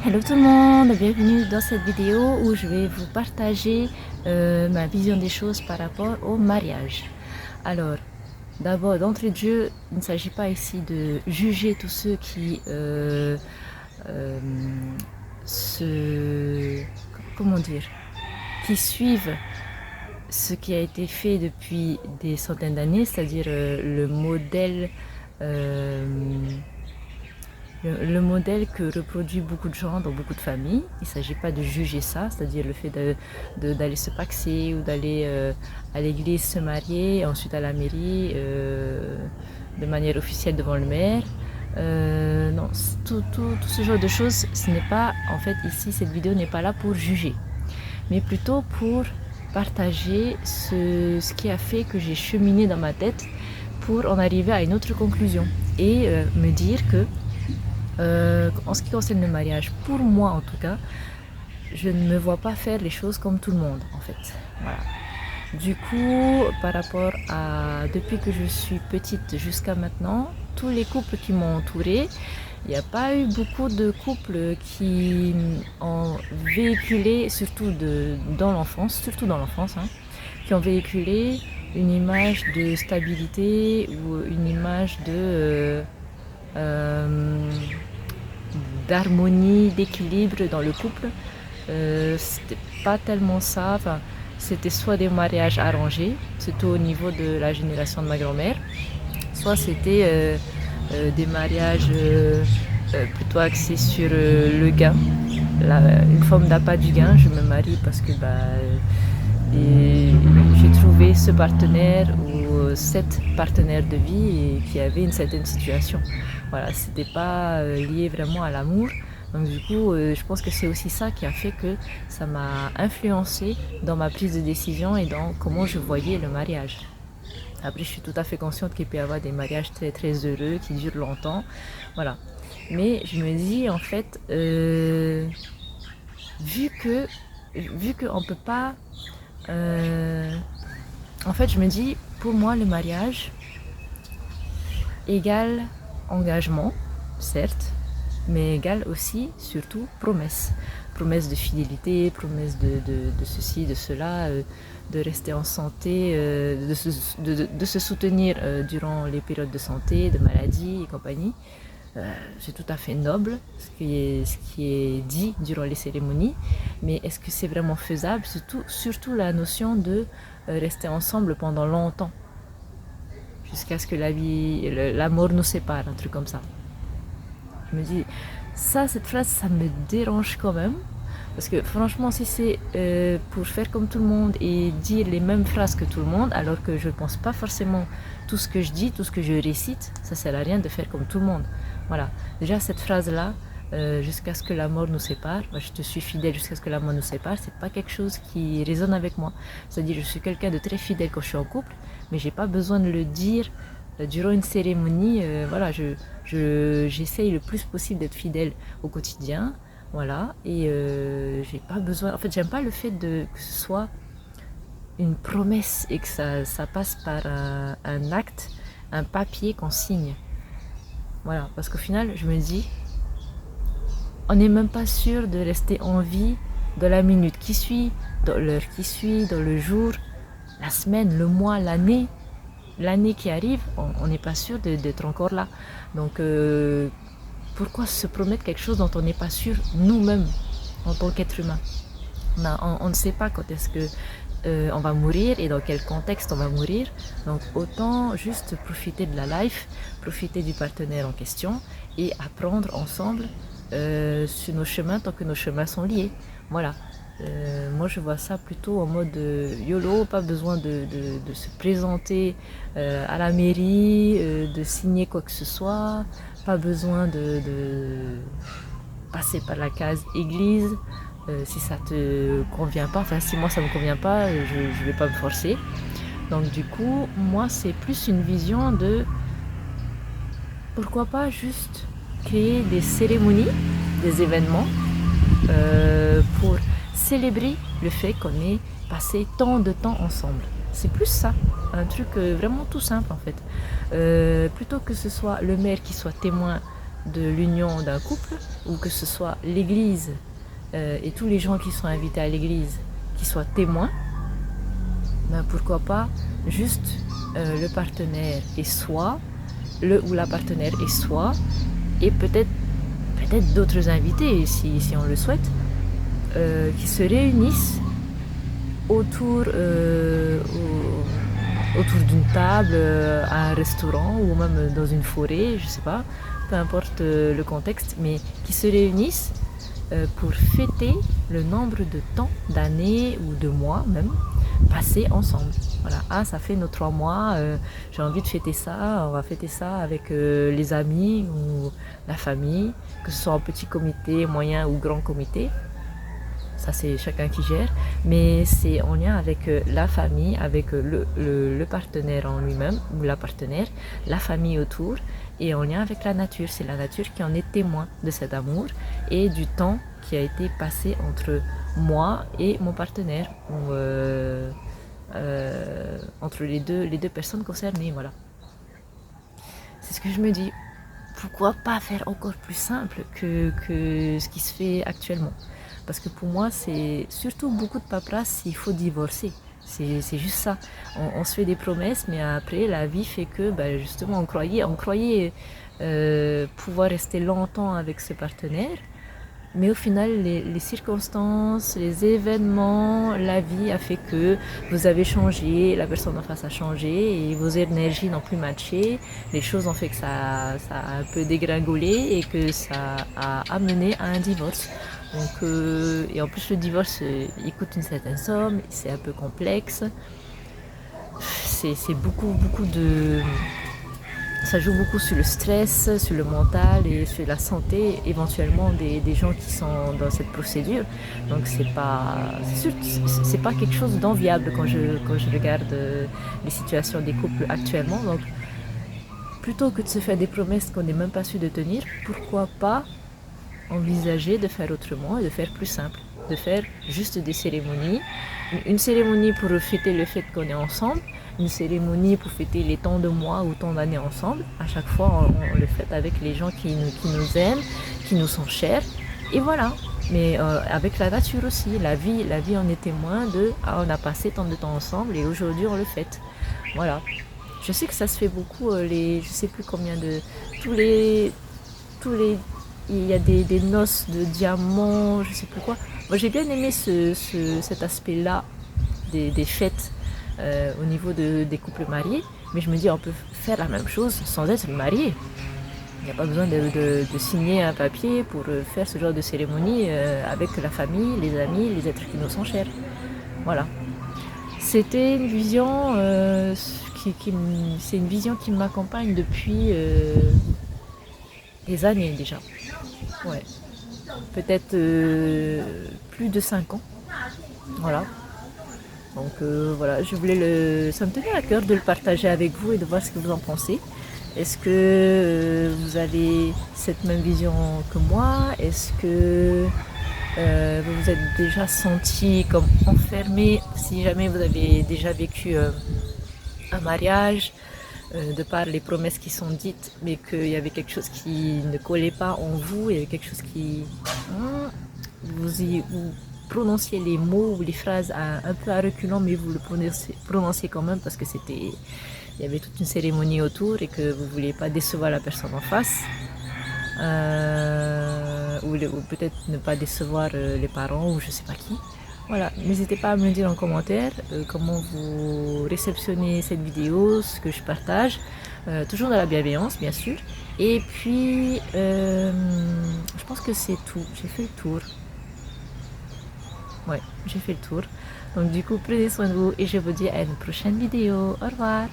Hello tout le monde, bienvenue dans cette vidéo où je vais vous partager ma vision des choses par rapport au mariage. Alors, d'abord, d'entrée de jeu, il ne s'agit pas ici de juger tous ceux qui se, comment dire, qui suivent ce qui a été fait depuis des centaines d'années, c'est-à-dire le modèle le modèle que reproduit beaucoup de gens dans beaucoup de familles. Il ne s'agit pas de juger ça, c'est-à-dire le fait d'aller se paxer ou d'aller à l'église se marier, ensuite à la mairie de manière officielle devant le maire. Non, tout ce genre de choses, ce n'est pas, en fait, ici, cette vidéo n'est pas là pour juger, mais plutôt pour partager ce qui a fait que j'ai cheminé dans ma tête pour en arriver à une autre conclusion et me dire que en ce qui concerne le mariage, pour moi en tout cas, je ne me vois pas faire les choses comme tout le monde en fait. Voilà. Du coup, par rapport à depuis que je suis petite jusqu'à maintenant, tous les couples qui m'ont entourée, il n'y a pas eu beaucoup de couples qui ont véhiculé, surtout dans l'enfance, hein, qui ont véhiculé une image de stabilité ou une image d'harmonie, d'équilibre dans le couple. C'était pas tellement ça. Enfin, c'était soit des mariages arrangés, surtout au niveau de la génération de ma grand-mère, soit c'était des mariages plutôt axés sur le gain, une forme d'appât du gain. Je me marie parce que et j'ai trouvé ce partenaire ou cette partenaire de vie qui avait une certaine situation. Voilà, c'était pas lié vraiment à l'amour. Donc du coup, je pense que c'est aussi ça qui a fait que ça m'a influencé dans ma prise de décision et dans comment je voyais le mariage. Après, je suis tout à fait consciente qu'il peut y avoir des mariages très très heureux qui durent longtemps. Voilà. Mais je me dis en fait, vu qu'on peut pas en fait, je me dis, pour moi, le mariage égale engagement, certes, mais égale aussi, surtout, promesse. Promesse de fidélité, promesse de ceci, de cela, de rester en santé, de se soutenir durant les périodes de santé, de maladie et compagnie. C'est tout à fait noble ce qui est dit durant les cérémonies, mais est-ce que c'est vraiment faisable? Surtout la notion de rester ensemble pendant longtemps, jusqu'à ce que la mort nous sépare, un truc comme ça. Je me dis, cette phrase, ça me dérange quand même, parce que franchement, si c'est pour faire comme tout le monde et dire les mêmes phrases que tout le monde, alors que je ne pense pas forcément tout ce que je dis, tout ce que je récite, ça sert à rien de faire comme tout le monde. Voilà. Déjà, cette phrase-là, jusqu'à ce que la mort nous sépare, je te suis fidèle jusqu'à ce que la mort nous sépare, c'est pas quelque chose qui résonne avec moi. C'est-à-dire, je suis quelqu'un de très fidèle quand je suis en couple, mais j'ai pas besoin de le dire durant une cérémonie. Voilà, j'essaye le plus possible d'être fidèle au quotidien. Voilà, et j'ai pas besoin. En fait, j'aime pas le fait que ce soit une promesse et que ça passe par un acte, un papier qu'on signe. Voilà, parce qu'au final, je me dis, on n'est même pas sûr de rester en vie dans la minute qui suit, dans l'heure qui suit, dans le jour, la semaine, le mois, l'année qui arrive, on n'est pas sûr d'être encore là. Donc, pourquoi se promettre quelque chose dont on n'est pas sûr nous-mêmes en tant qu'être humain? On ne sait pas quand est-ce que on va mourir et dans quel contexte on va mourir. Donc autant juste profiter de la life, profiter du partenaire en question et apprendre ensemble sur nos chemins tant que nos chemins sont liés. Voilà. Moi je vois ça plutôt en mode YOLO, pas besoin de se présenter à la mairie, de signer quoi que ce soit, pas besoin de passer par la case église. Si ça te convient pas, enfin si moi ça me convient pas, je vais pas me forcer. Donc du coup, moi c'est plus une vision de pourquoi pas juste créer des cérémonies, des événements pour célébrer le fait qu'on ait passé tant de temps ensemble. C'est plus ça, un truc vraiment tout simple en fait. Plutôt que ce soit le maire qui soit témoin de l'union d'un couple, ou que ce soit l'église et tous les gens qui sont invités à l'église qui soient témoins, ben pourquoi pas juste le partenaire et soi, le ou la partenaire et soi, et peut-être d'autres invités si on le souhaite, qui se réunissent autour d'une table, à un restaurant ou même dans une forêt, je sais pas, peu importe le contexte, mais qui se réunissent pour fêter le nombre de temps, d'années ou de mois même, passés ensemble. Voilà, ah ça fait nos 3 mois, j'ai envie de fêter ça, on va fêter ça avec les amis ou la famille, que ce soit en petit comité, moyen ou grand comité. Ça c'est chacun qui gère, mais c'est en lien avec la famille, avec le partenaire en lui-même ou la partenaire, la famille autour, et en lien avec la nature. C'est la nature qui en est témoin de cet amour et du temps qui a été passé entre moi et mon partenaire, ou entre les deux personnes concernées. Voilà. C'est ce que je me dis. Pourquoi pas faire encore plus simple que ce qui se fait actuellement? Parce que pour moi, c'est surtout beaucoup de paperasse, il faut divorcer. C'est juste ça. On se fait des promesses, mais après, la vie fait que, justement, on croyait pouvoir rester longtemps avec ce partenaire. Mais au final, les circonstances, les événements, la vie a fait que vous avez changé, la personne en face a changé et vos énergies n'ont plus matché. Les choses ont fait que ça a un peu dégringolé et que ça a amené à un divorce. Donc, et en plus, le divorce, il coûte une certaine somme, c'est un peu complexe. C'est beaucoup de... Ça joue beaucoup sur le stress, sur le mental et sur la santé éventuellement des gens qui sont dans cette procédure. Donc c'est pas quelque chose d'enviable quand je regarde les situations des couples actuellement. Donc plutôt que de se faire des promesses qu'on n'est même pas sûr de tenir, pourquoi pas envisager de faire autrement et de faire plus simple, de faire juste des cérémonies. Une cérémonie pour fêter le fait qu'on est ensemble, une cérémonie pour fêter les temps de mois ou temps d'années ensemble. À chaque fois, on le fait avec les gens qui nous aiment, qui nous sont chers. Et voilà. Mais avec la nature aussi. La vie en est témoin de « Ah, on a passé tant de temps ensemble et aujourd'hui on le fête ». Voilà. Je sais que ça se fait beaucoup, je sais plus combien de... Tous les il y a des noces de diamants, je sais plus quoi. Moi j'ai bien aimé cet aspect-là des fêtes au niveau des couples mariés, mais je me dis on peut faire la même chose sans être marié. Il n'y a pas besoin de signer un papier pour faire ce genre de cérémonie avec la famille, les amis, les êtres qui nous sont chers. Voilà. C'était une vision c'est une vision qui m'accompagne depuis des années déjà. Ouais. Peut-être plus de 5 ans. Voilà. Donc voilà, ça me tenait à cœur de le partager avec vous et de voir ce que vous en pensez. Est-ce que vous avez cette même vision que moi? Est-ce que vous vous êtes déjà senti comme enfermé? Si jamais vous avez déjà vécu un mariage, de par les promesses qui sont dites, mais qu'il y avait quelque chose qui ne collait pas en vous, il y avait quelque chose qui... vous prononciez les mots ou les phrases un peu à reculons, mais vous le prononciez quand même parce que il y avait toute une cérémonie autour et que vous ne vouliez pas décevoir la personne en face. Ou peut-être ne pas décevoir les parents ou je sais pas qui. Voilà, n'hésitez pas à me le dire en commentaire comment vous réceptionnez cette vidéo, ce que je partage, toujours dans la bienveillance bien sûr. Et puis, je pense que c'est tout, j'ai fait le tour. Ouais, j'ai fait le tour. Donc du coup, prenez soin de vous et je vous dis à une prochaine vidéo. Au revoir.